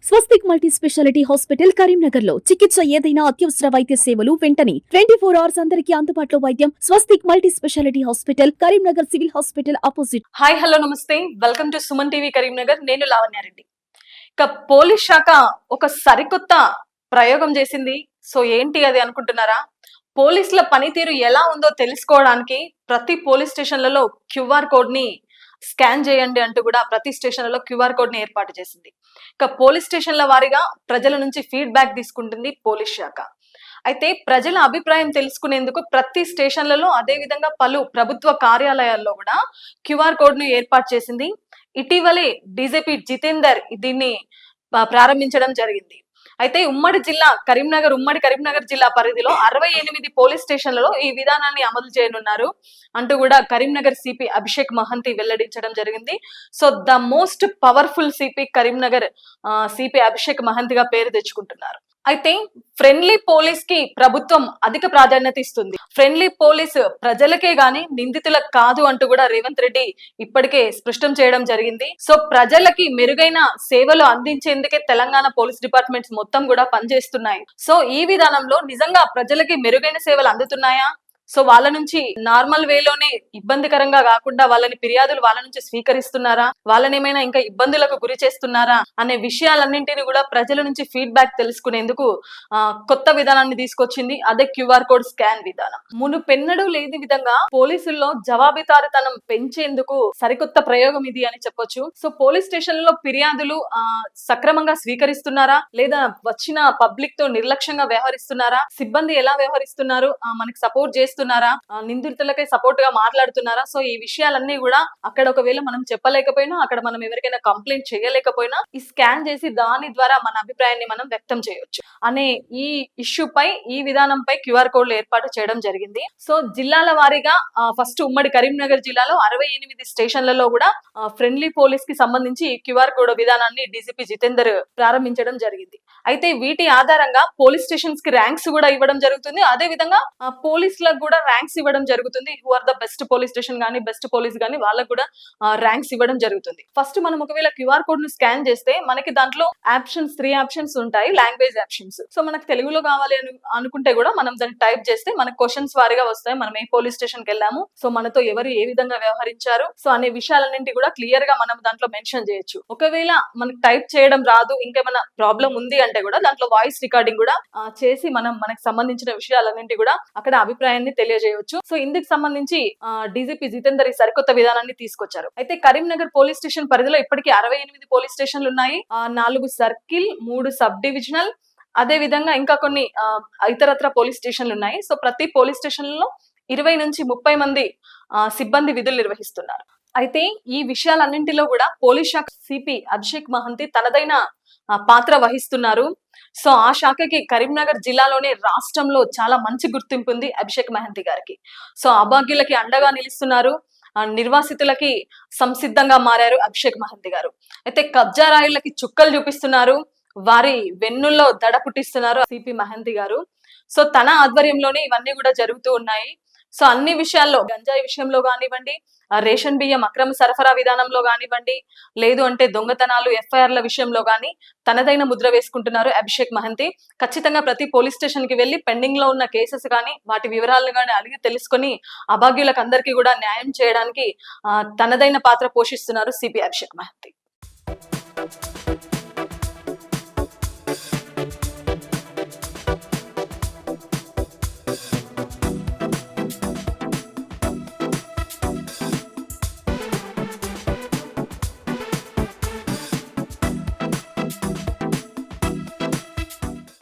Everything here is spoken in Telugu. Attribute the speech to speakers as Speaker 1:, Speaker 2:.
Speaker 1: స్వస్తిక్ మల్టీ స్పెషాలిటీ హాస్పిటల్ కరీంనగర్ లో చికిత్స ఏదైనా అత్యవసర వైద్య సేవలు వెంటనే 24 అవర్స్ అందరికీ అందుబాటులో వైద్యం. స్వస్తిక్ multi speciality hospital Karimnagar civil hospital opposite.
Speaker 2: Hi hello నమస్తే, welcome to Suman TV Karimnagar. నేను లావణ్యారెడ్డి. ఇక పోలీస్ శాఖ ఒక సరికొత్త ప్రయోగం చేసింది. సో ఏంటి అది అనుకుంటున్నారా? పోలీసుల పనితీరు ఎలా ఉందో తెలుసుకోవడానికి ప్రతి పోలీస్ స్టేషన్లలో క్యూఆర్ కోడ్ ని స్కాన్ చేయండి అంటూ కూడా ప్రతి స్టేషన్లలో క్యూఆర్ కోడ్ ని ఏర్పాటు చేసింది. ఇక పోలీస్ స్టేషన్ల వారీగా ప్రజల నుంచి ఫీడ్బ్యాక్ తీసుకుంటుంది పోలీస్ శాఖ. అయితే ప్రజల అభిప్రాయం తెలుసుకునేందుకు ప్రతి స్టేషన్లలో అదే విధంగా పలు ప్రభుత్వ కార్యాలయాల్లో కూడా క్యూఆర్ కోడ్ ను ఏర్పాటు చేసింది. ఇటీవలే డీజీపీ జితేందర్ దీన్ని ప్రారంభించడం జరిగింది. అయితే ఉమ్మడి కరీంనగర్ జిల్లా పరిధిలో 68 పోలీస్ స్టేషన్లలో ఈ విధానాన్ని అమలు చేయనున్నారు అంటూ కూడా కరీంనగర్ సిపి అభిషేక్ మహంతి వెల్లడించడం జరిగింది. So the most powerful CP Karimnagar CP Abhishek మహంతిగా పేరు తెచ్చుకుంటున్నారు. అయితే ఫ్రెండ్లీ పోలీస్ కి ప్రభుత్వం అధిక ప్రాధాన్యత ఇస్తుంది. ఫ్రెండ్లీ పోలీస్ ప్రజలకే గాని నిందితులకు కాదు అంటూ కూడా రేవంత్ రెడ్డి ఇప్పటికే స్పష్టం చేయడం జరిగింది. సో ప్రజలకి మెరుగైన సేవలు అందించేందుకే తెలంగాణ పోలీస్ డిపార్ట్మెంట్స్ మొత్తం కూడా పనిచేస్తున్నాయి. సో ఈ విధానంలో నిజంగా ప్రజలకి మెరుగైన సేవలు అందుతున్నాయా? సో వాళ్ళ నుంచి నార్మల్ వేలోనే ఇబ్బందికరంగా కాకుండా వాళ్ళని ఫిర్యాదులు వాళ్ళ నుంచి స్వీకరిస్తున్నారా, వాళ్ళని ఏమైనా ఇంకా ఇబ్బందులకు గురి చేస్తున్నారా అనే విషయాలన్నింటినీ కూడా ప్రజల నుంచి ఫీడ్బ్యాక్ తెలుసుకునేందుకు కొత్త విధానాన్ని తీసుకొచ్చింది. అదే క్యూఆర్ కోడ్ స్కాన్ విధానం. మునుపెన్నడూ లేని విధంగా పోలీసుల్లో జవాబుదారీతనం పెంచేందుకు సరికొత్త ప్రయోగం ఇది అని చెప్పొచ్చు. సో పోలీస్ స్టేషన్లలో ఫిర్యాదులు సక్రమంగా స్వీకరిస్తున్నారా, లేదా వచ్చిన పబ్లిక్ తో నిర్లక్ష్యంగా వ్యవహరిస్తున్నారా, సిబ్బంది ఎలా వ్యవహరిస్తున్నారు, మనకి సపోర్ట్ చేస్తున్నారా, నిందితులకై సపోర్ట్ గా మాట్లాడుతున్నారా? సో ఈ విషయాలన్నీ కూడా అక్కడ ఒకవేళ మనం చెప్పలేకపోయినా, అక్కడ మనం ఎవరికైనా కంప్లైంట్ చేయలేకపోయినా ఈ స్కాన్ చేసి దాని ద్వారా మన అభిప్రాయాన్ని మనం వ్యక్తం చేయొచ్చు అనే ఈ ఇష్యూపై, ఈ విధానంపై క్యూఆర్ కోడ్లు ఏర్పాటు చేయడం జరిగింది. సో జిల్లాల వారీగా ఫస్ట్ ఉమ్మడి కరీంనగర్ జిల్లాలో 68 స్టేషన్లలో కూడా ఫ్రెండ్లీ పోలీస్ కి సంబంధించి క్యూఆర్ కోడ్ విధానాన్ని డీజీపీ జితేందర్ ప్రారంభించడం జరిగింది. అయితే వీటి ఆధారంగా పోలీస్ స్టేషన్స్ కి ర్యాంక్స్ కూడా ఇవ్వడం జరుగుతుంది. అదే విధంగా పోలీసులకు కూడా ర్యాంక్స్ ఇవ్వడం జరుగుతుంది. Who are the best police station గానీ, బెస్ట్ పోలీస్ గానీ వాళ్ళకు కూడా ర్యాంక్స్ ఇవ్వడం జరుగుతుంది. ఫస్ట్ మనం ఒకవేళ క్యూఆర్ కోడ్ ను స్కాన్ చేస్తే మనకి దాంట్లో ఆప్షన్స్ 3 ఆప్షన్స్ ఉంటాయి, లాంగ్వేజ్ ఆప్షన్స్. సో మనకు తెలుగులో కావాలి అని అనుకుంటే కూడా మనం దాన్ని టైప్ చేస్తే మనకు క్వశ్చన్స్ వారీగా వస్తాయి. మనం ఏ పోలీస్ స్టేషన్ కి వెళ్ళాము, సో మనతో ఎవరు ఏ విధంగా వ్యవహరించారు, సో అనే విషయాలన్నింటి కూడా క్లియర్ గా మనం దాంట్లో మెన్షన్ చేయొచ్చు. ఒకవేళ మనకు టైప్ చేయడం రాదు, ఇంకేమైనా ప్రాబ్లం ఉంది అంటే కూడా దాంట్లో వాయిస్ రికార్డింగ్ కూడా చేసి మనకు సంబంధించిన విషయాలన్నింటి కూడా అక్కడ అభిప్రాయాన్ని తెలియజేయవచ్చు. సో ఇందుకు సంబంధించి డీజీపీ జితేందర్ ఈ సరికొత్త విధానాన్ని తీసుకొచ్చారు. అయితే కరీంనగర్ పోలీస్ స్టేషన్ పరిధిలో ఇప్పటికీ 68 పోలీస్ స్టేషన్లు ఉన్నాయి. 4 సర్కిల్, 3 సబ్ డివిజనల్, అదే విధంగా ఇంకా కొన్ని ఇతరత్ర పోలీస్ స్టేషన్లు ఉన్నాయి. సో ప్రతి పోలీస్ స్టేషన్లలో 20 నుంచి 30 మంది సిబ్బంది విధులు నిర్వహిస్తున్నారు. అయితే ఈ విషయాలన్నింటిలో కూడా పోలీస్ శాఖ సిపి అభిషేక్ మహంతి తనదైన పాత్ర వహిస్తున్నారు. సో ఆ శాఖకి కరీంనగర్ జిల్లాలోనే రాష్ట్రంలో చాలా మంచి గుర్తింపు ఉంది అభిషేక్ మహంతి గారికి. సో అభాగ్యులకి అండగా నిలుస్తున్నారు, నిర్వాసితులకి సంసిద్ధంగా మారారు అభిషేక్ మహంతి గారు. అయితే కబ్జా రాయులకి చుక్కలు చూపిస్తున్నారు, వారి వెన్నుల్లో దడ పుట్టిస్తున్నారు సిపి మహంతి గారు. సో తన ఆధ్వర్యంలోనే ఇవన్నీ కూడా జరుగుతూ ఉన్నాయి. సో అన్ని విషయాల్లో, గంజాయి విషయంలో కానివ్వండి, రేషన్ బియ్యం అక్రమ సరఫరా విధానంలో కానివ్వండి, లేదు అంటే దొంగతనాలు, ఎఫ్ఐఆర్ల విషయంలో కానీ తనదైన ముద్ర వేసుకుంటున్నారు అభిషేక్ మహంతి. ఖచ్చితంగా ప్రతి పోలీస్ స్టేషన్ కి వెళ్ళి పెండింగ్ లో ఉన్న కేసెస్ కానీ వాటి వివరాలను కానీ అడిగి తెలుసుకొని అభాగ్యులకు అందరికీ కూడా న్యాయం చేయడానికి తనదైన పాత్ర పోషిస్తున్నారు సిపి అభిషేక్ మహంతి.